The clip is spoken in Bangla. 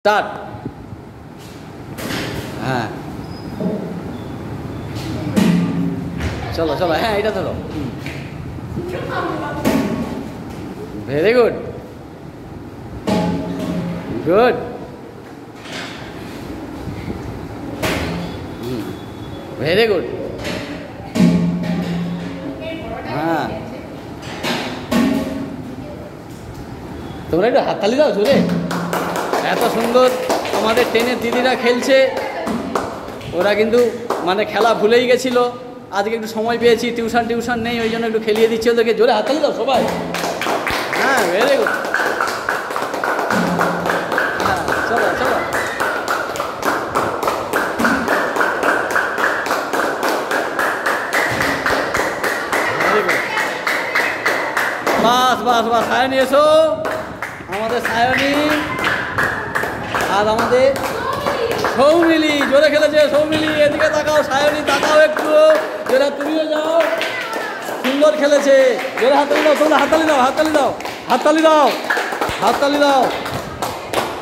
স্টার্ট। হ্যাঁ চলো চলো, হ্যাঁ এটা ধরো। Very good good. Very good. হ্যাঁ তোমরা একটু হাততালি দাও জোরে। এত সুন্দর আমাদের টেনের দিদিরা খেলছে, ওরা কিন্তু মানে খেলা ভুলেই গেছিলো, আজকে একটু সময় পেয়েছি, টিউশন নেই, ওই জন্য একটু খেলিয়ে দিচ্ছি ওদেরকে। জোরে হাততালি দাও সবাই। হ্যাঁ ভেরি গুড। হ্যাঁ চলো চলো। Very good. বাস বাস বাস, সায়নী এসো, আমাদের সায়নী আর আমাদের সৌমিলি জোরে খেলেছে। সৌমিলি এদিকে তাকাও, সায়নী তাকাও একটু, জোরে তুমিও যাও, সুন্দর খেলেছে। জোরে হাততালি দাও, তোমরা হাততালি দাও, হাততালি দাও, হাততালি দাও, হাততালি দাও।